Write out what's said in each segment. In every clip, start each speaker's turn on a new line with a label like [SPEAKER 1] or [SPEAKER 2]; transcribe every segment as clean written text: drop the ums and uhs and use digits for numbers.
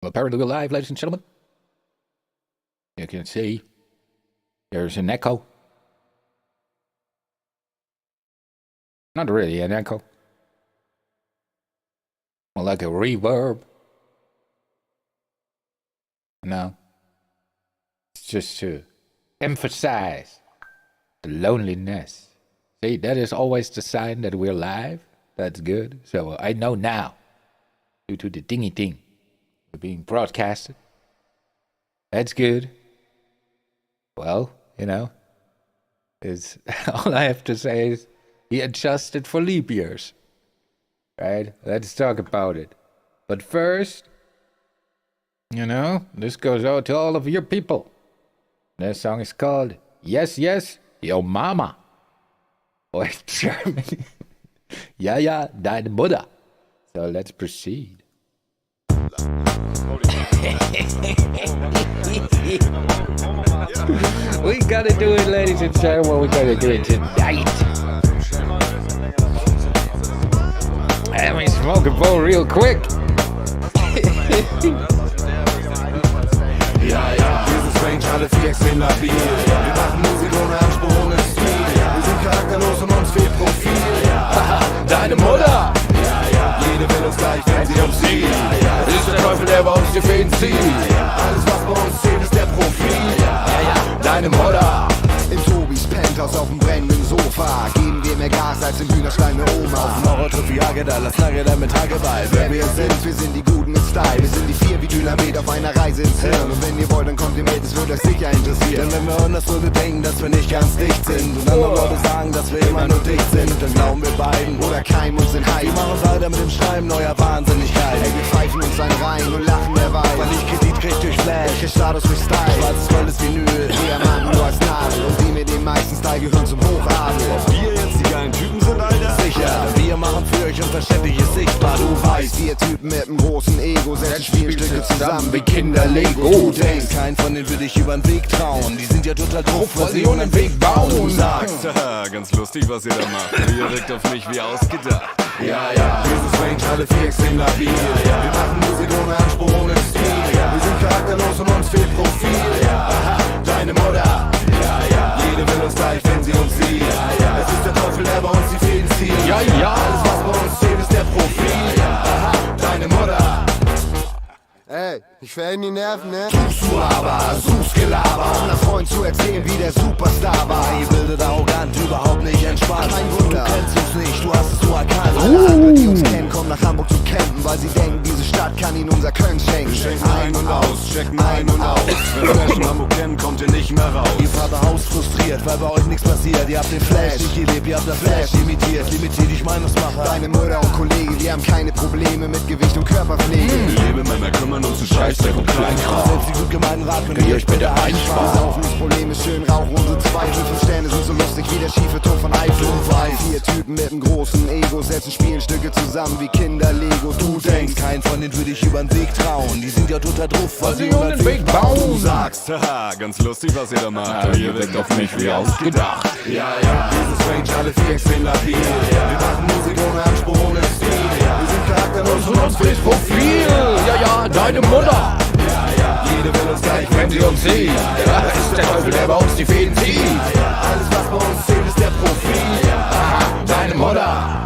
[SPEAKER 1] Well, apparently we're live, ladies and gentlemen. You can see there's an echo. Not really an echo. More like a reverb. No. It's just to emphasize the loneliness. See, that is always the sign that we're live. That's good. So I know now, due to the dingy thing, we're being broadcasted. That's good. Well, you know, is all I have to say is he adjusted for leap years. Right? Let's talk about it. But first, you know, this goes out to all of your people. This song is called Yes, Yes, Yo Mama. Or in German, Ja, ja, deine Mutter. So let's proceed. We gotta do it, ladies and gentlemen. We gotta do it tonight. Let me smoke a bowl real quick.
[SPEAKER 2] Ja, ja, wir sind strange, alle vier extrem labil. Wir machen Musik ohne Anspruch, ohne Stil. Wir sind charakterlos und uns fehlt Profil. Deine Mutter! Jede will uns gleich, wenn sie uns sieht. Ist der Teufel, der bei uns die Fäden zieht. Alles, was bei uns zählt, ist der Profil. Deine Mutter! In Tobis Penthouse auf dem brennenden Sofa geben wir mehr Gas als im Hühnerstall eine Oma. Auf dem Horrortrip wie Hagedall, das Nagedall mit Hageball. Wer wir sind die Guten mit Style. Wir sind die 4 wie Dynamit auf einer Reise ins Hirn. Und wenn ihr wollt, dann kommt ihr mit, es wird euch sicher interessieren. Denn wenn wir anderswo bedenken, dass wir nicht ganz dicht sind und andere Leute sagen, dass wir immer nur dicht sind, dann glauben wir beiden oder keinem uns in Hype. Wir machen uns weiter mit dem Schreiben neuer Wahnsinnigkeit. Ey, wir pfeifen uns ein rein und lachen derweil. Weil ich Kredit krieg durch Flash, ich krieg Status durch Style. Schwarzes goldes Vinyl, Diamanten nur als Nadel. Und die mit dem meisten Style gehören zum Hochadel. Ob wir jetzt die geilen Typen sind, Alter? Sicher, wir machen für euch unverständlich ist sichtbar. Du weißt, ihr Typen mit einem großen Ego setzen Spielstücke zusammen wie Kinder-Lego. Du denkst, kein von denen würde ich übern Weg trauen. Die sind ja total drauf, weil sie ohne Weg bauen. Du sagst, haha, ganz lustig, was ihr da macht. Ihr wirkt auf mich wie ausgedacht. Ja, ja, wir sind strange, alle 4 extrem labil. Wir machen Musik ohne Anspruch, ohne Stil. Wir sind charakterlos und uns fehlt Profil. Deine Mutter. Jede will uns gleich, wenn sie uns sieht. Es ist der Teufel, der bei uns die Fäden zieht. Ja, ja. Alles, was bei uns zählt, ist der Profil. Deine Mutter.
[SPEAKER 3] Ey, ich verhänge die Nerven, ne?
[SPEAKER 2] Suchst du aber, suchst Gelaber, um einer Freund zu erzählen, wie der Superstar war. Eingebildet, arrogant, überhaupt nicht entspannt. Kein Wunder, du kennst uns nicht, du hast es so erkannt. Alle anderen, die uns kennen, kommen nach Hamburg zu campen, weil sie denken, diese Stadt kann ihnen unser Können schenken. Wir schenken ein und aus, checken ein und aus. Wenn Menschen Hamburg kennen, kommt ihr nicht mehr raus. Ihr Vaterhaus frustriert, weil bei euch nichts passiert. Ihr habt den Flash nicht gelebt, ihr habt das Flash imitiert. Limitiert dich Meinungsmacher. Deine Mutter und Kollege, die haben keine Probleme mit Gewicht und Körperpflege. Liebe Männer kümmern uns zu Scheißdreck und Kleinkram. Selbst die gut gemeinten Rat könnt ihr euch bitte einsparen. Das Saufensproblem ist schön Rauch, unsere Zweifel. 5 Sterne sind so lustig wie der schiefe Turm von Eiffel. Du weißt, 4 Typen mit einem großen Ego setzen Spielstücke zusammen wie Kinder-Lego. Du denkst, kein von denen würde ich übern Weg trauen. Die sind ja total drauf, weil sie über den Weg bauen. Du sagst, haha, ganz lustig, was ihr da macht. Ihr wirkt auf mich wie ausgedacht. Ja, ja, wir sind strange, alle 4 extrem labil. Wir machen Musik ohne Anspruch, ohne Stil. Wir sind charakterlos und uns fehlt Profil.
[SPEAKER 1] Ja, ja, deine Mutter.
[SPEAKER 2] Jede will uns gleich, wenn sie uns sieht. Ja, ist der Teufel, der bei uns die Fäden zieht. Alles, was bei uns zählt, ist der Profil. Deine Mutter.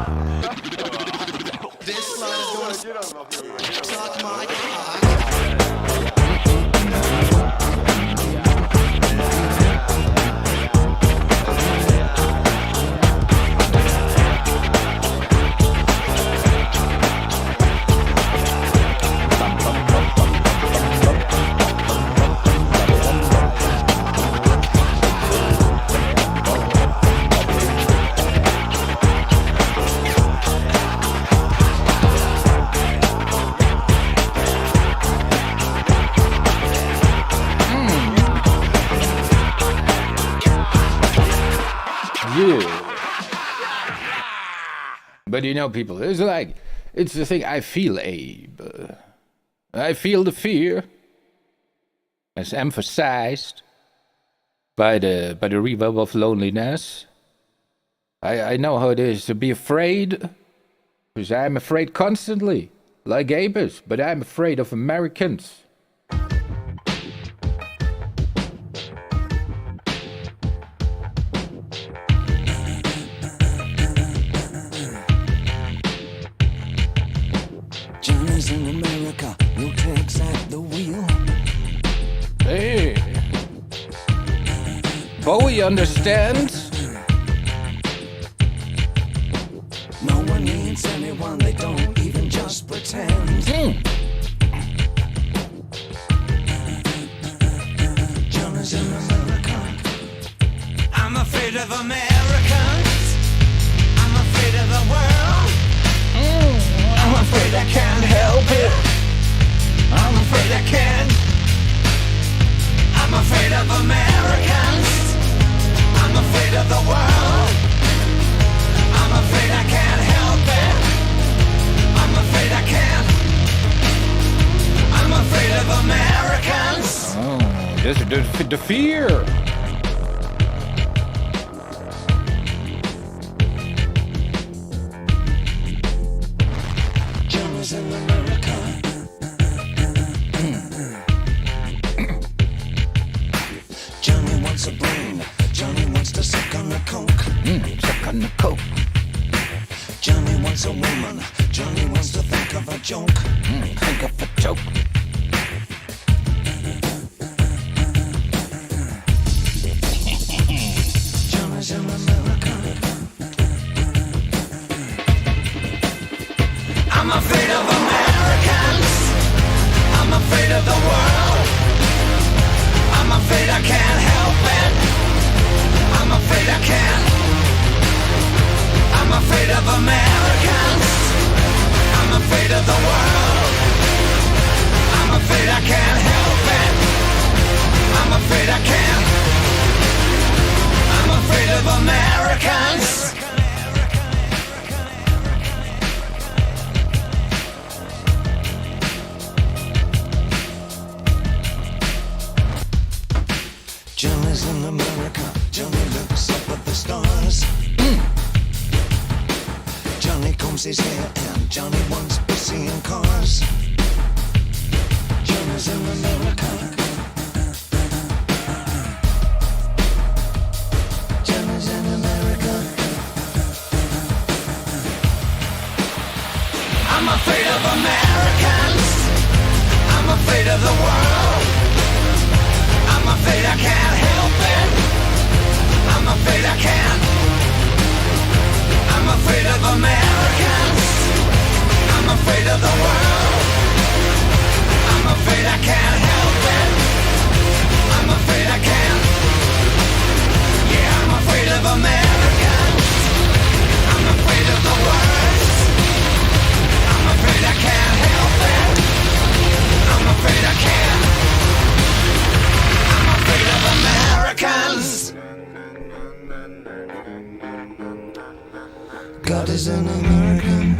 [SPEAKER 1] But you know, people, it's the thing I feel, Abe. I feel the fear, as emphasized by the reverb of loneliness. I know how it is to be afraid, because I'm afraid constantly. like apes, but I'm afraid of Americans.
[SPEAKER 4] Johnny's in America, no tricks at the wheel.
[SPEAKER 1] Hey. Bowie understands.
[SPEAKER 4] No one needs anyone, they don't even just pretend. Johnny's in America. I'm afraid of Americans. I'm afraid of the world. I'm afraid I can't help it. I'm afraid I can't. I'm afraid of Americans. I'm afraid of the world. I'm afraid I can't help it. I'm afraid I can't. I'm afraid of Americans.
[SPEAKER 1] Oh, this is the fear.
[SPEAKER 4] Johnny's in America. Johnny wants a brain. Johnny wants to suck on the coke.
[SPEAKER 1] Suck on the coke.
[SPEAKER 4] Johnny wants a woman. Johnny wants to think of a joke.
[SPEAKER 1] Think of a joke.
[SPEAKER 4] Johnny's in America. I'm afraid of Americans. I'm afraid of the world. I'm afraid I can't help it. I'm afraid I can't. I'm afraid of Americans. I'm afraid of the world. I'm afraid I can't help it. I'm afraid I can't. I'm afraid of Americans. Johnny's in America. Johnny looks up at the stars. Johnny combs his hair and Johnny wants to see in cars. Johnny's in America. Johnny's in America. I'm afraid of Americans. I'm afraid of the world. I'm afraid I can't help it. I'm afraid I can't. I'm afraid of Americans. I'm afraid of the world. I'm afraid I can't help it. I'm afraid I can't. Yeah, I'm afraid of Americans. I'm afraid of the worst. I'm afraid I can't help it. I'm afraid I can't. I'm afraid of Americans. God is an American.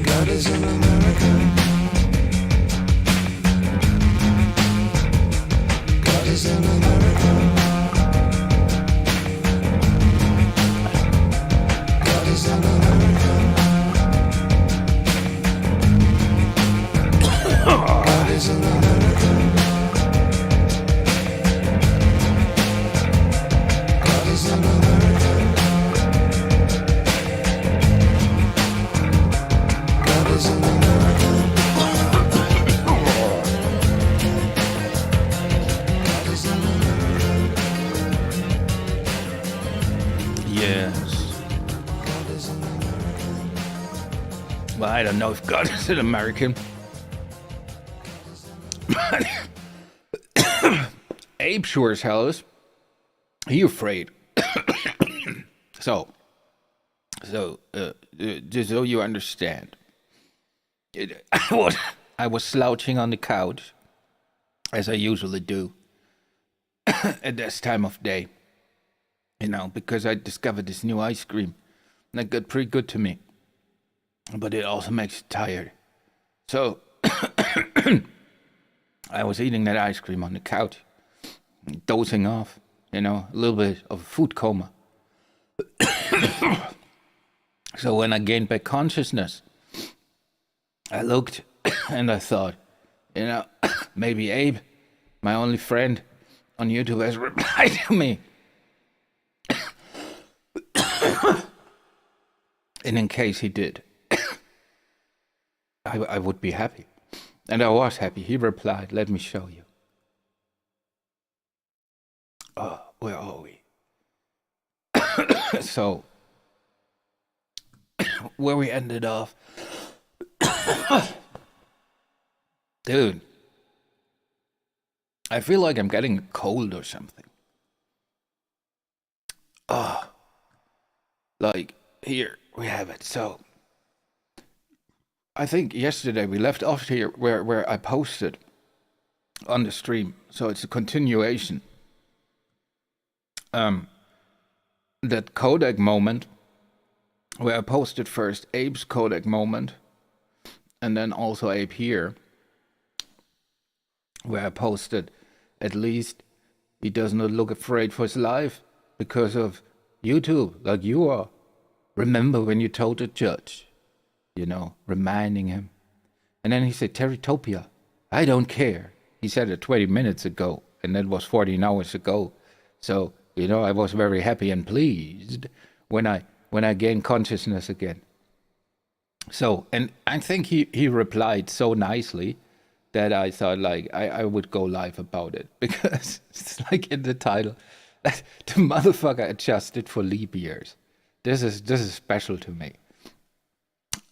[SPEAKER 4] God is an American. God is an American. God is an American. God is an American. God is an American. God is an American. God is an American.
[SPEAKER 1] Yes.
[SPEAKER 4] God is an American.
[SPEAKER 1] Well, I don't know if God is an American. Abe sure as hell is. He afraid. So, just so you understand, I was slouching on the couch, as I usually do, at this time of day, because I discovered this new ice cream, and it got pretty good to me, but it also makes you tired. So, I was eating that ice cream on the couch, dozing off, a little bit of a food coma. So when I gained back consciousness, I looked and I thought, maybe Abe, my only friend on YouTube, has replied to me. And in case he did, I would be happy. And I was happy. He replied, let me show you. Oh, where are we? So, where we ended off. Dude, I feel like I'm getting a cold or something. Like, here we have it. So, I think yesterday we left off here where I posted on the stream. So it's a continuation. That Kodak moment, where I posted first Abe's Kodak moment, and then also Abe here, where I posted, at least he does not look afraid for his life because of YouTube, like you are. Remember when you told the judge, reminding him. And then he said, Terrytopia, I don't care. He said it 20 minutes ago, and that was 14 hours ago. So, I was very happy and pleased when I gained consciousness again. So, and I think he replied so nicely that I thought, like, I would go live about it, because it's like in the title, the motherfucker adjusted for leap years. This is special to me.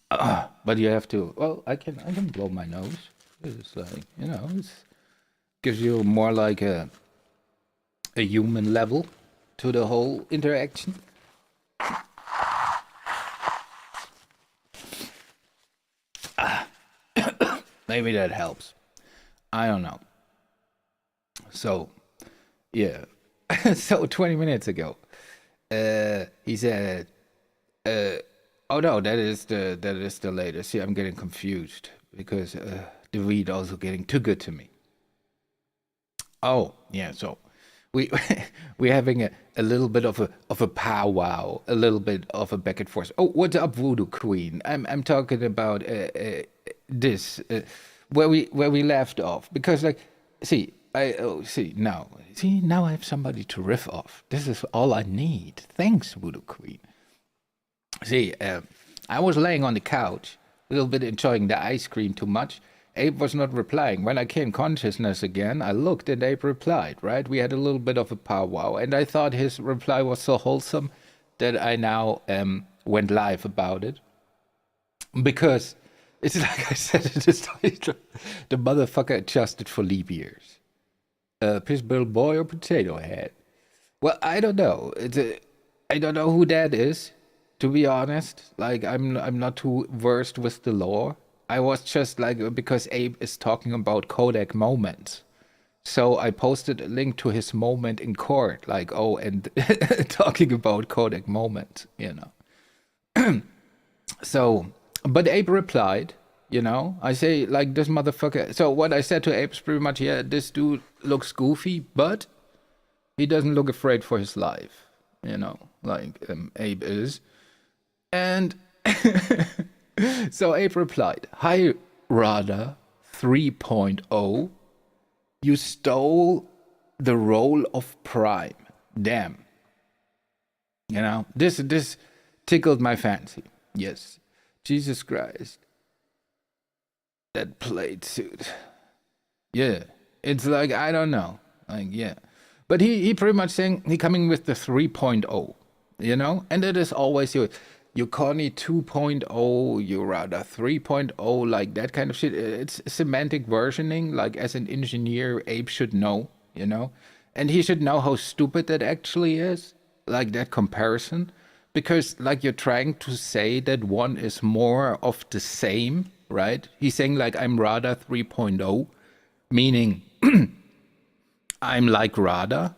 [SPEAKER 1] But you have to. Well, I can blow my nose. It's like, it gives you more like a human level to the whole interaction. Maybe that helps. I don't know. So, yeah. So 20 minutes ago, he said, "Oh no, that is the latest." See, I'm getting confused because the weed also getting too good to me. Oh yeah, so we're having a little bit of a powwow, a little bit of a back and forth. Oh, what's up, Voodoo Queen? I'm talking about this where we left off, because like now I have somebody to riff off. This is all I need. Thanks, Voodoo Queen. See, I was laying on the couch, a little bit enjoying the ice cream too much. Abe was not replying. When I came consciousness again, I looked and Abe replied, right? We had a little bit of a powwow, and I thought his reply was so wholesome that I now went live about it. Because it's like I said in this title, the motherfucker adjusted for leap years. Piss Bill Boy or Potato Head? Well, I don't know. I don't know who that is, to be honest. Like, I'm not too versed with the lore. I was just like, because Abe is talking about Kodak moments. So I posted a link to his moment in court, like, and talking about Kodak moments, So, but Abe replied, I say, like, this motherfucker. So what I said to Abe is pretty much, yeah, this dude looks goofy, but he doesn't look afraid for his life, like Abe is. And so Abe replied, "Hi, Rada 3.0. You stole the role of Prime. Damn. This tickled my fancy. Yes. Jesus Christ. That plate suit. Yeah. It's like, I don't know. Like, yeah. But he pretty much saying he coming with the 3.0, And it is always you Connie 2.0, you rather 3.0, like that kind of shit. It's semantic versioning, like as an engineer, Abe should know, And he should know how stupid that actually is, like that comparison. Because like you're trying to say that one is more of the same, right? He's saying like I'm Rada 3.0, meaning I'm like Rada.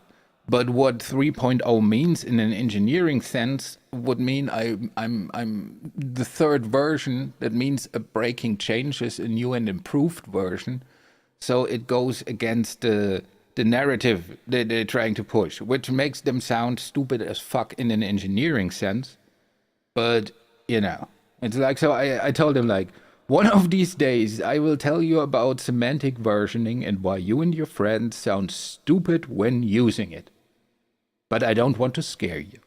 [SPEAKER 1] But what 3.0 means in an engineering sense would mean I'm the third version. That means a breaking changes, a new and improved version. So it goes against the narrative that they're trying to push, which makes them sound stupid as fuck in an engineering sense. But you know. It's like, so I told him, like, one of these days I will tell you about semantic versioning and why you and your friends sound stupid when using it. But I don't want to scare you.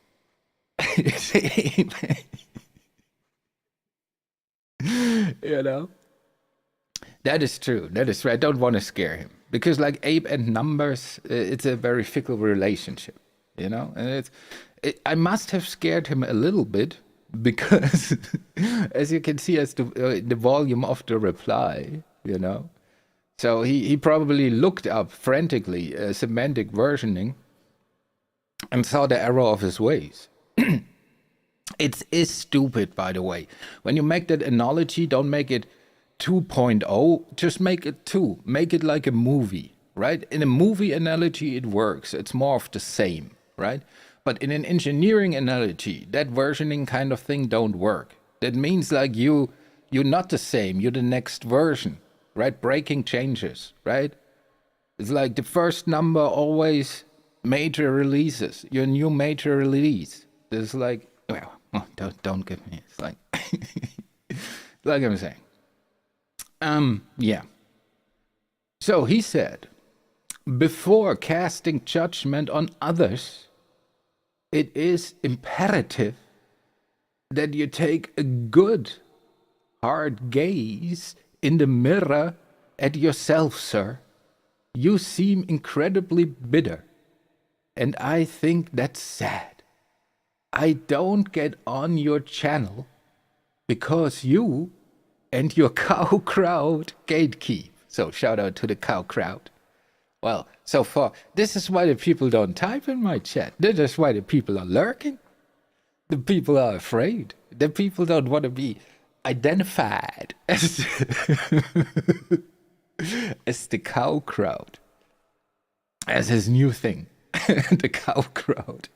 [SPEAKER 1] You know? That is true. That is true. I don't want to scare him. Because, like, ape and numbers, it's a very fickle relationship, you know? And I must have scared him a little bit because, as you can see, as the volume of the reply, you know? So he probably looked up frantically semantic versioning and saw the error of his ways. It is stupid, by the way. When you make that analogy, don't make it 2.0, just make it 2. Make it like a movie, right? In a movie analogy, it works. It's more of the same, right? But in an engineering analogy, that versioning kind of thing don't work. That means like you're not the same, you're the next version, right? Breaking changes, right? It's like the first number always major releases, your new major release. It's like, well, don't give me, it's like, like I'm saying. Yeah. So he said, before casting judgment on others, it is imperative that you take a good, hard gaze in the mirror at yourself, sir. You seem incredibly bitter, and I think that's sad. I don't get on your channel because you and your cow crowd gatekeep. So shout out to the cow crowd. Well, so far, this is why the people don't type in my chat. This is why the people are lurking. The people are afraid. The people don't want to be identified as, as the cow crowd. As his new thing. The cow crowd.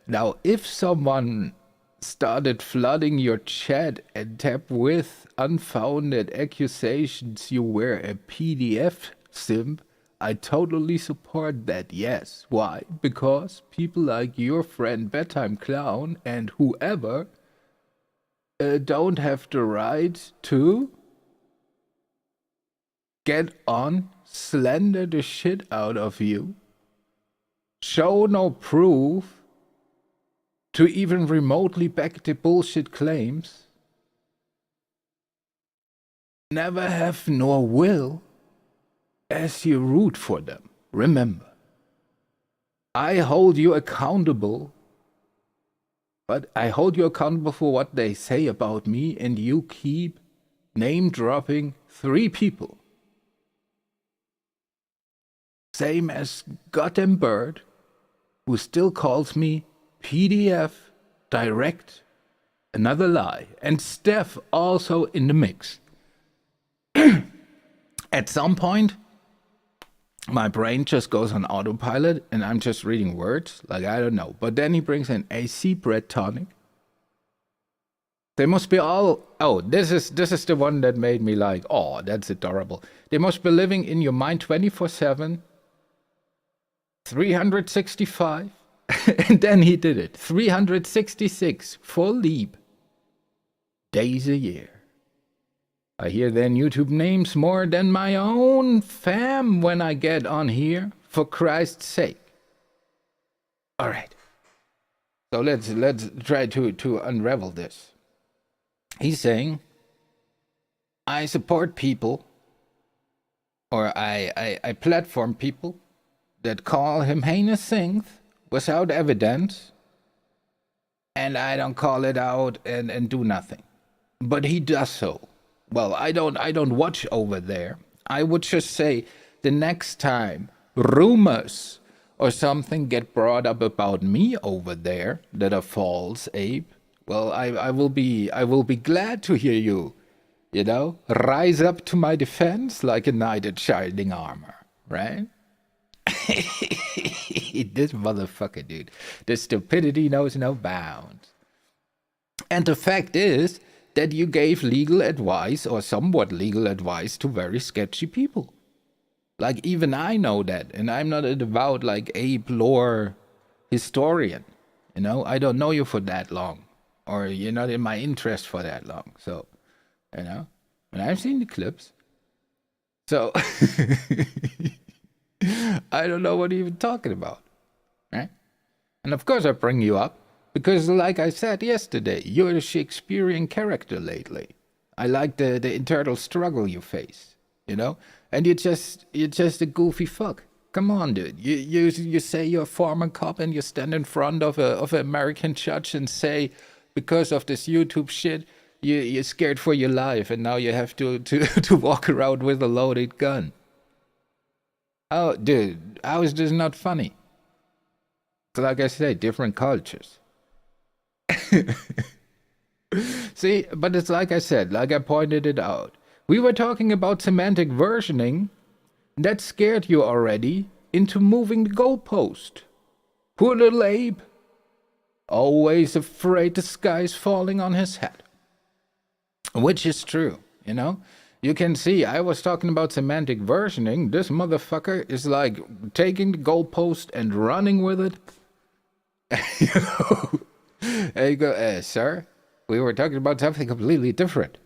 [SPEAKER 1] Now, if someone started flooding your chat and tapped with unfounded accusations you were a PDF simp, I totally support that, yes. Why? Because people like your friend Bedtime Clown and whoever don't have the right to get on, slander the shit out of you, show no proof to even remotely back the bullshit claims, never have nor will as you root for them. Remember, I hold you accountable, but I hold you accountable for what they say about me, and you keep name-dropping 3 people. Same as Goddamn Bird, who still calls me PDF direct, another lie, and Steph also in the mix. At some point, my brain just goes on autopilot and I'm just reading words, like I don't know. But then he brings in AC bread tonic. They must be all, oh, this is the one that made me like, oh, that's adorable. They must be living in your mind 24/7, 365. And then he did it. 366 full leap days a year. I hear their YouTube names more than my own fam when I get on here, for Christ's sake. All right. So let's try to unravel this. He's saying, I support people, or I platform people that call him heinous things without evidence, and I don't call it out and do nothing. But he does so. Well, I don't watch over there. I would just say the next time rumors or something get brought up about me over there that are false, Abe, well, I will be glad to hear you, you know, rise up to my defense like a knight in shining armor, right? This motherfucker, dude. The stupidity knows no bounds. And the fact is that you gave legal advice, or somewhat legal advice, to very sketchy people. Like, even I know that, and I'm not a devout, like, Abe lore historian. You know, I don't know you for that long. or you're not in my interest for that long. So, you know, and I've seen the clips. So, I don't know what you're even talking about, right? And of course I bring you up because, like I said yesterday, you're a Shakespearean character lately. I like the internal struggle you face, you know? And you're just a goofy fuck. Come on, dude. You say you're a former cop and you stand in front of an American judge and say, because of this YouTube shit, you're scared for your life and now you have to walk around with a loaded gun. Oh, dude, how is this not funny? Like I say, different cultures. See, but it's like I said, like I pointed it out. We were talking about semantic versioning. That scared you already into moving the goalpost. Poor little Abe. Always afraid the sky's falling on his head. Which is true, you know? You can see, I was talking about semantic versioning. This motherfucker is like taking the goalpost and running with it. You know? And you go, sir, we were talking about something completely different.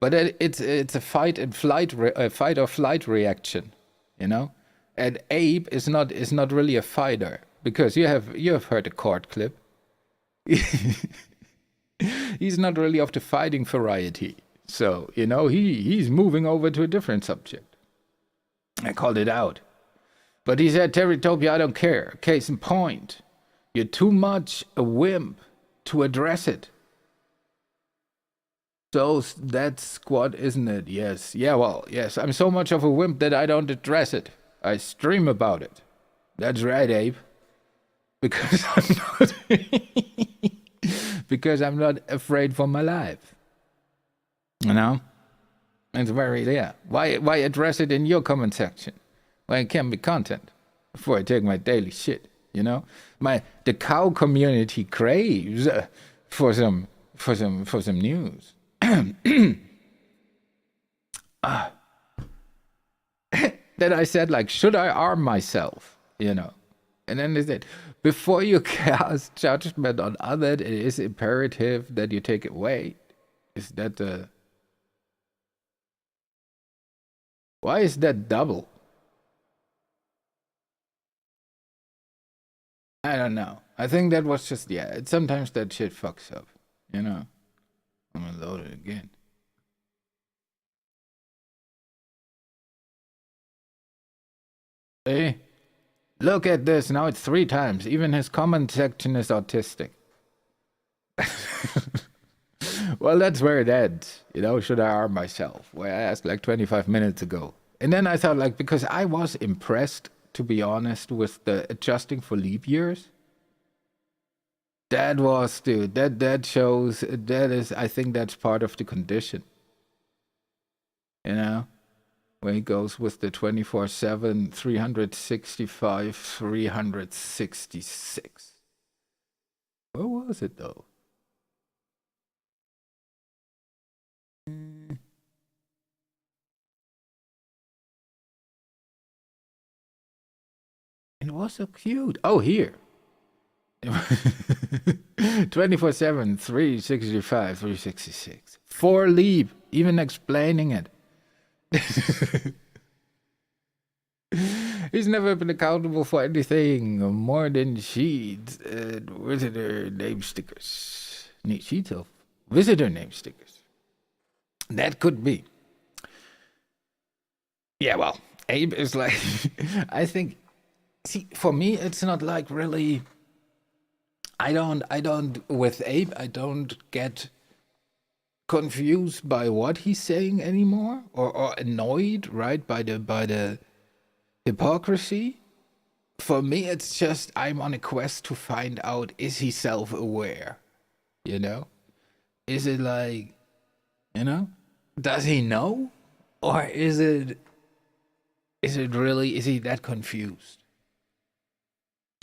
[SPEAKER 1] But it's a fight or flight reaction, you know. And Abe is not really a fighter because you have heard the court clip. He's not really of the fighting variety, so you know he's moving over to a different subject. I called it out, but he said, "Terrytopia, I don't care. Case in point, you're too much a wimp to address it." So that's squad, isn't it? Yes. Yeah, well, yes. I'm so much of a wimp that I don't address it. I stream about it. That's right, Abe. Because I'm not afraid for my life. You know? It's very, yeah. Why address it in your comment section? Well, it can be content before I take my daily shit, you know? The cow community craves for some news. Then I said, like, should I arm myself? You know? And then they said, before you cast judgment on others, it is imperative that you take it away. Is that the... Why is that double? I don't know. I think that was just, yeah, sometimes that shit fucks up, you know? I'm gonna load it again. Hey, look at this. Now it's 3 times. Even his comment section is autistic. Well, that's where it ends. You know, should I arm myself? Where I asked like 25 minutes ago. And then I thought, like, because I was impressed, to be honest, with the adjusting for leap years. That was, dude, that shows, that is, I think that's part of the condition. You know? When he goes with the 24/7, 365, 366. Where was it, though? It was so cute. Oh, here. 24/7, 365, 366. 4 leap, even explaining it. He's never been accountable for anything more than sheets and visitor name stickers. Sheets of visitor name stickers. That could be. Yeah, well, Abe is like, I think, see, for me, it's not like really, with Abe, I don't get confused by what he's saying anymore, or annoyed, right, by the hypocrisy. For me, it's just I'm on a quest to find out, is he self-aware? You know? Is it like, you know? Does he know? Or is he that confused?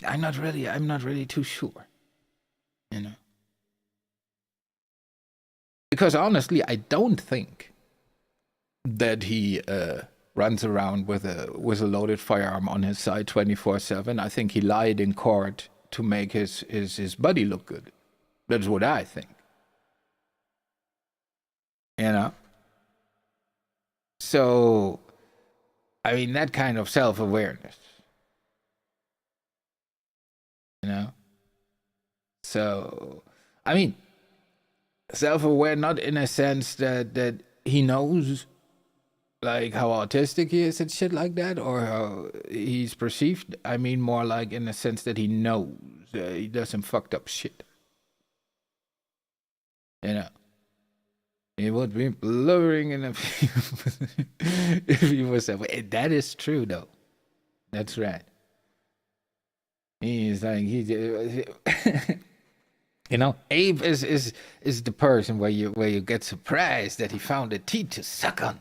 [SPEAKER 1] I'm not really too sure. You know? Because honestly, I don't think that he runs around with a loaded firearm on his side 24/7. I think he lied in court to make his buddy look good. That's what I think. You know? So, I mean, that kind of self-awareness. You know? So, I mean, self-aware not in a sense that he knows like how autistic he is and shit like that, or how he's perceived. I mean more like in the sense that he knows he does some fucked up shit. You know, he would be blurring in a if he was that is true though. That's right. He's like you know, Abe is the person where you get surprised that he found a teeth to suck on.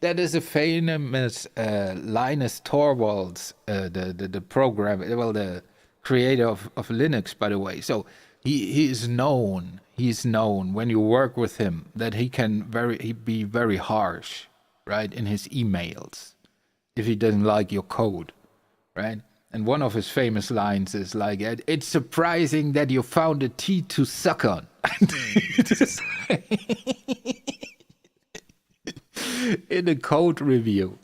[SPEAKER 1] That is a famous Linus Torvalds, the program, well, the creator of Linux, by the way. So he is known. He's known when you work with him that he can be very harsh, right, in his emails if he doesn't like your code, right? And one of his famous lines is like, "It's surprising that you found a teeth to suck on." In a code review.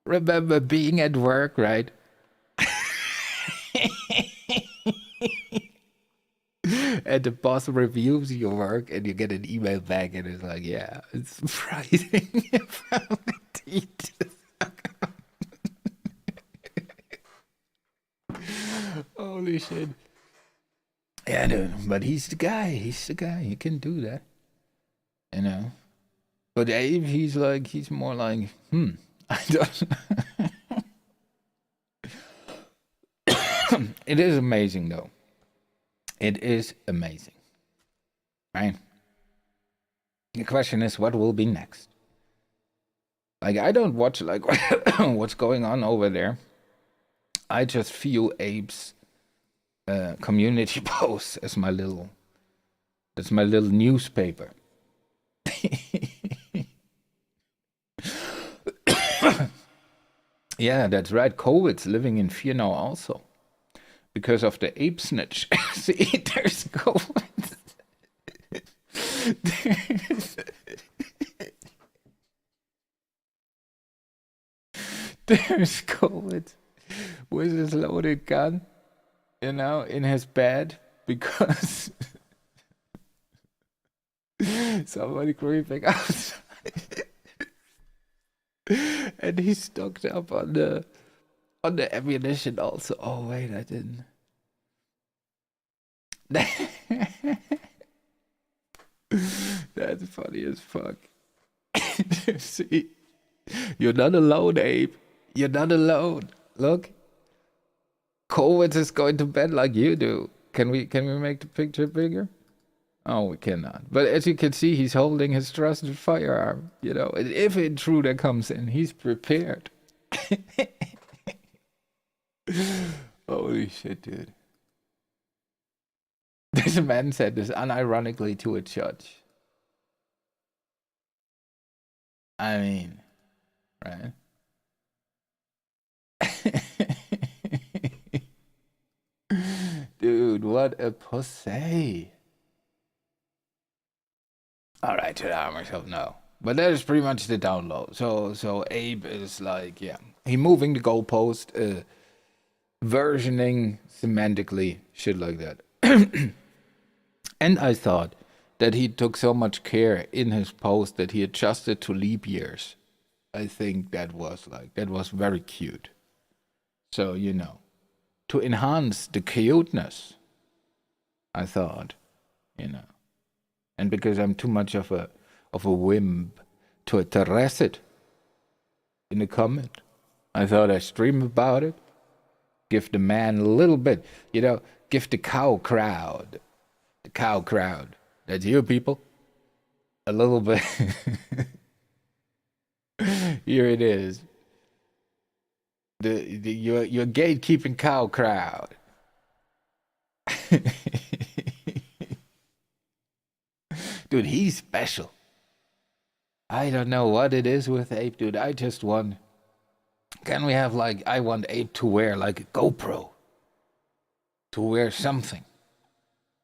[SPEAKER 1] Remember being at work, right? And the boss reviews your work and you get an email back and it's like, yeah, it's surprising you found a teeth to suck on. Holy shit. Yeah, dude, but he's the guy. He's the guy. He can do that. You know? But Abe, he's more like, I don't. It is amazing, though. It is amazing, right? The question is, what will be next? Like, I don't watch like what's going on over there. I just view Abe's community posts as my little newspaper. Yeah, that's right. COVID's living in fear now also. Because of the ape snitch. See, there's COVID. There's COVID with his loaded gun, you know, in his bed because somebody creeping outside. And he's stocked up on the ammunition also. Oh wait, I didn't. That's funny as fuck. See, you're not alone, Abe. You're not alone. Look, COVID is going to bed like you do. Can we make the picture bigger? Oh, we cannot. But as you can see, he's holding his trusted firearm. You know, and if an intruder comes in, he's prepared. Holy shit, dude. This man said this unironically to a judge. I mean, right? Dude, what a pussy. Alright, to arm myself, no. But that is pretty much the download. So Abe is like, yeah. He moving the goalpost, versioning semantically, shit like that. And I thought that he took so much care in his post that he adjusted to leap years. I think that was very cute. So, you know, to enhance the cuteness, I thought, you know. And because I'm too much of a wimp to address it in a comment, I thought I'd stream about it. Give the man a little bit, you know, give the cow crowd, that's you people, a little bit. Here it is. Your gatekeeping cow crowd. Dude, he's special. I don't know what it is with Ape, dude. I just want Can we have like, I want Abe to wear like a GoPro, to wear something,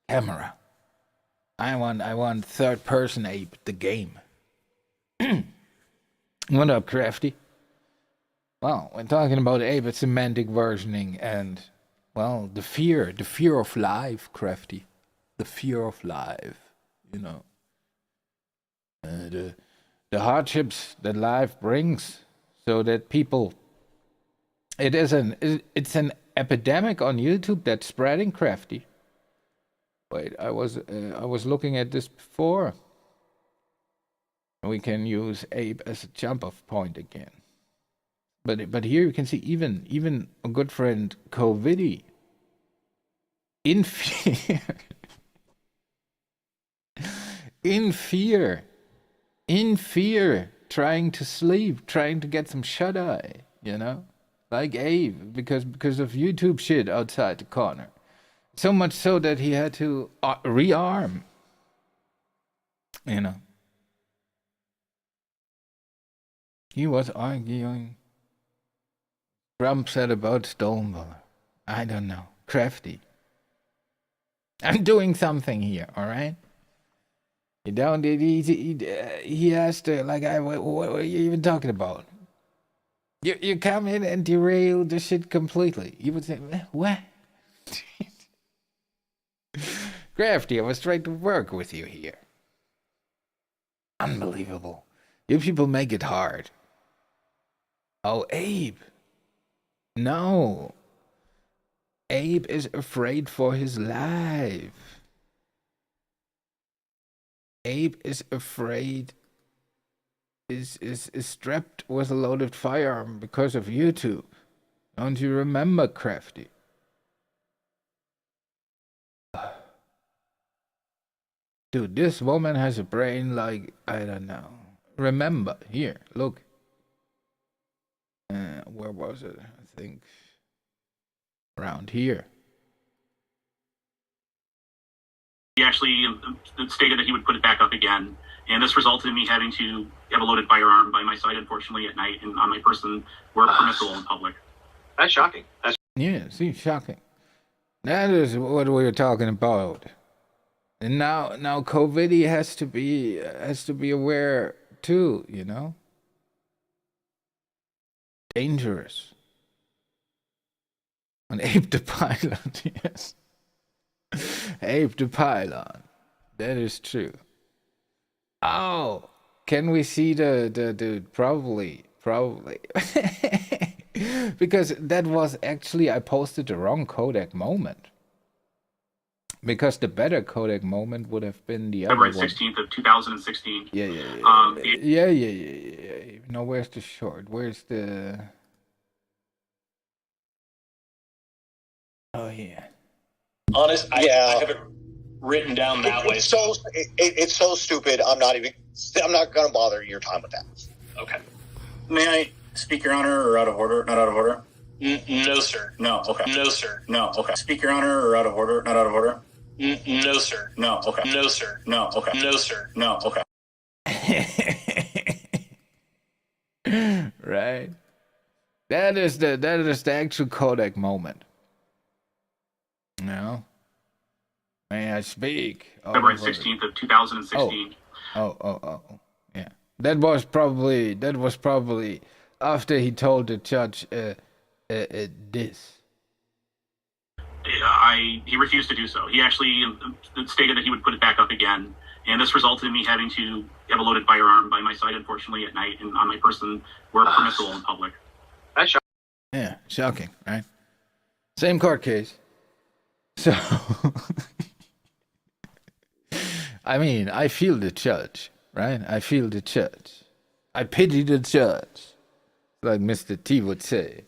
[SPEAKER 1] camera. I want third person Abe, the game. What up, Crafty? Well, we're talking about Abe, it's semantic versioning and, well, the fear of life, Crafty. The fear of life, you know. The hardships that life brings, so that people, it's an epidemic on YouTube that's spreading, Crafty. Wait, I was looking at this before. We can use Abe as a jump off point again. But here you can see even a good friend Covidi in fear in fear trying to sleep, trying to get some shut eye, you know? Like Abe, because of YouTube shit outside the corner. So much so that he had to rearm. You know. He was arguing. Trump said about Stonewall. I don't know. Crafty. I'm doing something here, alright? You don't, he asked her, like, what are you even talking about? You come in and derail the shit completely. You would say, what? Crafty, I was trying to work with you here. Unbelievable. You people make it hard. Oh, Abe. No. Abe is afraid for his life. Abe is afraid, is strapped with a loaded firearm because of YouTube. Don't you remember, Crafty? Dude, this woman has a brain like, I don't know. Remember, here, look. Where was it? I think around here.
[SPEAKER 5] He actually stated that he would put it back up again, and this resulted in me having to have a loaded firearm by my side, unfortunately, at night and on my person where permissible in public.
[SPEAKER 6] That's shocking.
[SPEAKER 1] Yeah, see, shocking. That is what we were talking about. And now COVID has to be aware too, you know? Dangerous. And Abe the Pilot, yes. Abe the Pylon. That is true. Oh, can we see the probably because that was actually, I posted the wrong codec moment. Because the better codec moment would have been the other
[SPEAKER 5] February
[SPEAKER 1] one.
[SPEAKER 5] 16th of 2016.
[SPEAKER 1] Yeah. No, where's the short? Where's the? Oh yeah.
[SPEAKER 7] Honest, I have it written down that way.
[SPEAKER 8] It's so stupid. I'm not gonna bother your time with that.
[SPEAKER 7] Okay.
[SPEAKER 5] May I speak, Your Honor, or out of order? Not out of order.
[SPEAKER 7] No, sir.
[SPEAKER 5] No. Okay.
[SPEAKER 7] No, sir.
[SPEAKER 5] No. Okay. Speak, Your Honor, or out of order? Not out of order.
[SPEAKER 7] No, sir.
[SPEAKER 5] No. Okay.
[SPEAKER 7] No, sir.
[SPEAKER 5] No. Okay.
[SPEAKER 7] No, sir.
[SPEAKER 5] No. Okay.
[SPEAKER 1] Right. That is the actual codec moment. No. May I speak?
[SPEAKER 5] February 16th of 2016.
[SPEAKER 1] Oh. Yeah. That was probably after he told the judge this.
[SPEAKER 5] He refused to do so. He actually stated that he would put it back up again, and this resulted in me having to have a loaded firearm by my side, unfortunately, at night and on my person where permissible in public.
[SPEAKER 6] That's shocking.
[SPEAKER 1] Yeah, shocking, right? Same court case. So, I mean, I feel the judge, right? I feel the judge. I pity the judge, like Mr. T would say.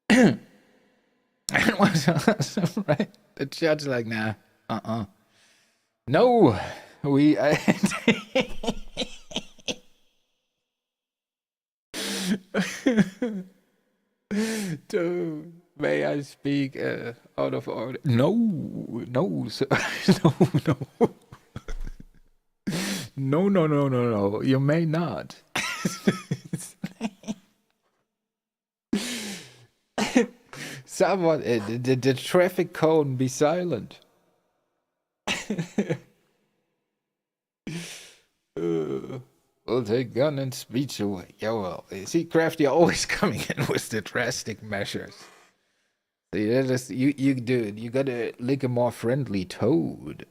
[SPEAKER 1] It was awesome, right? The judge like, nah, no, Dude, may I speak out of order? No, sir. No. You may not. Someone, the traffic cone be silent. We'll take gun and speech away. Yeah, well, you see, Crafty always coming in with the drastic measures. See, that is, you gotta lick a more friendly toad.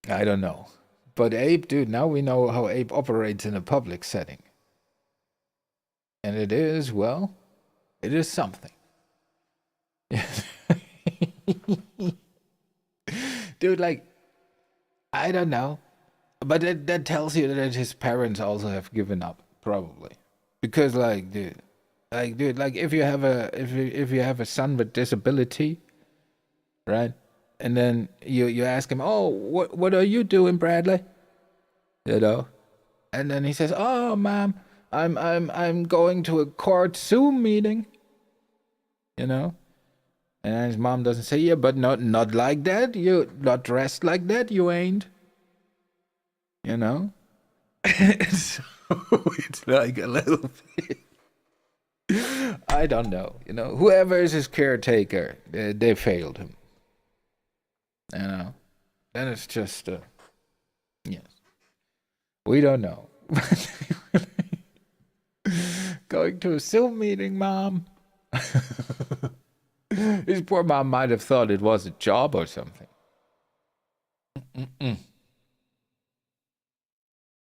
[SPEAKER 1] I don't know. But Abe, dude, now we know how Abe operates in a public setting. And it is, well, it is something. Dude, like, I don't know. But that tells you that his parents also have given up, probably. Because, like, dude, if you have a son with disability, right? And then you ask him, "Oh, what are you doing, Bradley?" You know? And then he says, "Oh, Mom, I'm going to a court Zoom meeting." You know? And his mom doesn't say, "Yeah, but not like that. You not dressed like that, you ain't." You know? So it's like a little bit. I don't know. You know, whoever is his caretaker, they failed him. You know? Then it's just, yes. We don't know. Going to a Zoom meeting, Mom. His poor mom might have thought it was a job or something.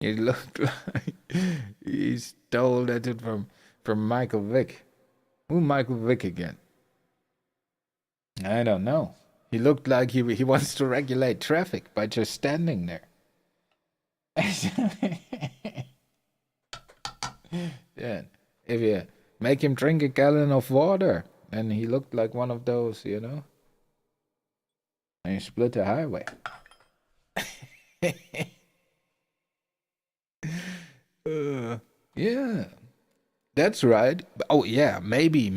[SPEAKER 1] He looked like he stole that from Michael Vick. Who Michael Vick again? I don't know. He looked like he wants to regulate traffic by just standing there. Yeah. If you make him drink a gallon of water, and he looked like one of those, you know. And he split the highway. Yeah. That's right. Oh yeah, maybe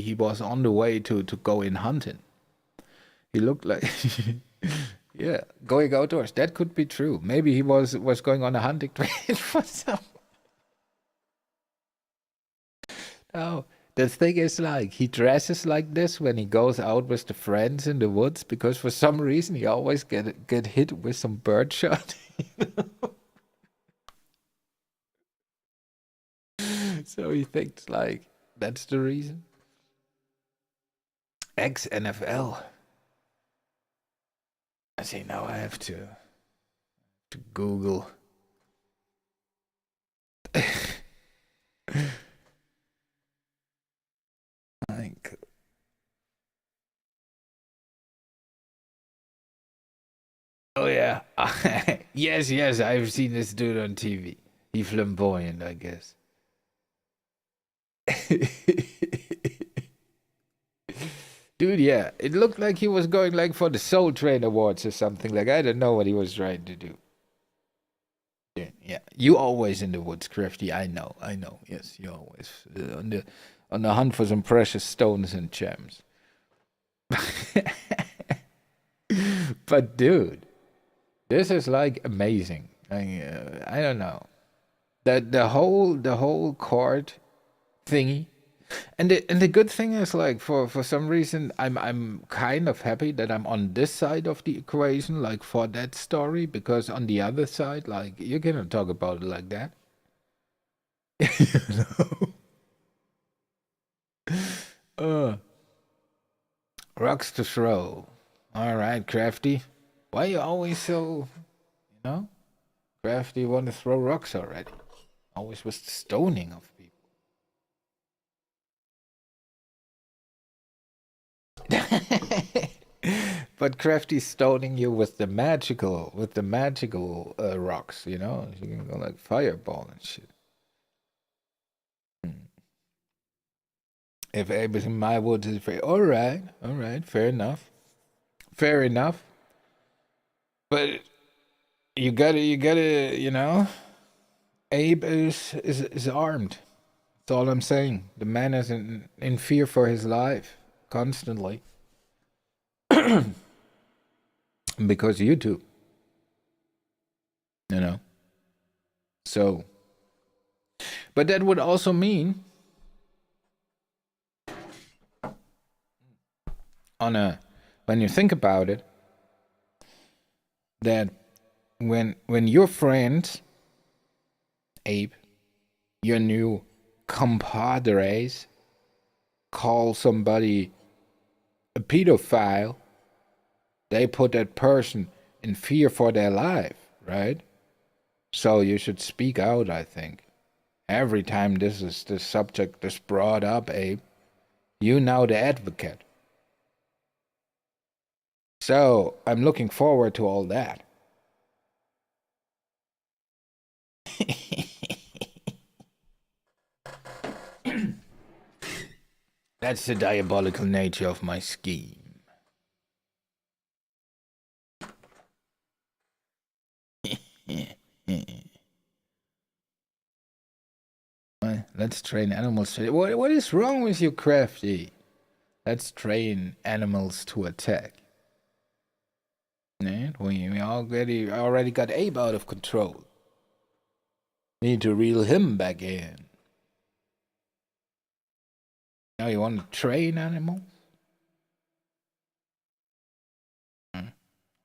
[SPEAKER 1] he was on the way to go in hunting. He looked like yeah, going outdoors. That could be true. Maybe he was going on a hunting trip for some. Oh, the thing is, like, he dresses like this when he goes out with the friends in the woods because for some reason he always get hit with some birdshot. So he thinks like that's the reason. Ex NFL. I see. Now I have to Google. Like, oh yeah, yes, I've seen this dude on TV. He flamboyant, I guess. Dude, yeah, it looked like he was going like for the Soul Train Awards or something. Like, I don't know what he was trying to do. Yeah, you always in the woods, Crafty. I know. Yes, you always on the hunt for some precious stones and gems. But dude, this is like amazing. I don't know. The whole court thingy. And the good thing is, like, for some reason I'm kind of happy that I'm on this side of the equation, like, for that story, because on the other side, like, you cannot talk about it like that. You know? Rocks to throw. All right, Crafty. Why you always so, you know? Crafty want to throw rocks already. Always was the stoning of people. But Crafty stoning you with the magical rocks, you know? You can go like fireball and shit. If Abe is in my woods, is fair. All right, fair enough. But you gotta, you know, Abe is armed. That's all I'm saying. The man is in fear for his life constantly. Because you do. You know. So, but that would also mean when you think about it, that when your friends, Abe, your new compadres, call somebody a pedophile, they put that person in fear for their life, right? So you should speak out, I think. Every time this subject is brought up, Abe, you now the advocate. So I'm looking forward to all that. That's the diabolical nature of my scheme. Let's train animals. What is wrong with you, Crafty? Let's train animals to attack. We already got Abe out of control. Need to reel him back in. Now you want to train animals?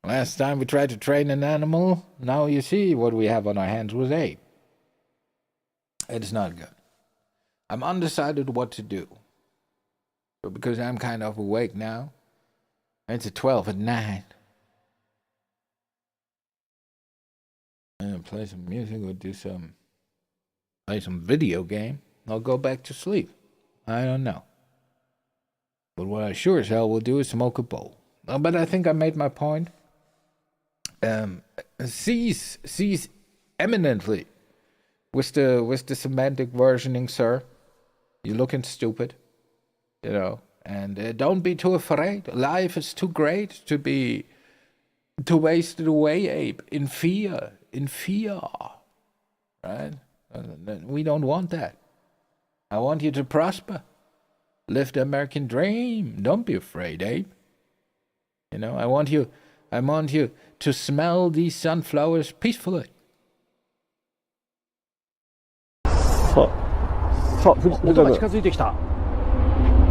[SPEAKER 1] Last time we tried to train an animal, now you see what we have on our hands with Abe. It's not good. I'm undecided what to do. But because I'm kind of awake now, it's at 12 at night. And play some music or play some video game. I'll go back to sleep. I don't know. But what I sure as hell will do is smoke a bowl. But I think I made my point. Cease eminently with the semantic versioning, sir. You're looking stupid, and don't be too afraid. Life is too great to waste it away, Abe, in fear, right? We don't want that. I want you to prosper, live the American dream. Don't be afraid, Abe. I want you to smell these sunflowers peacefully.
[SPEAKER 9] さあ、音が近づいてきた。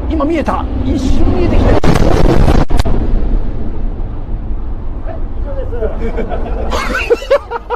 [SPEAKER 9] 今見えた。一瞬見えてきた。以上です。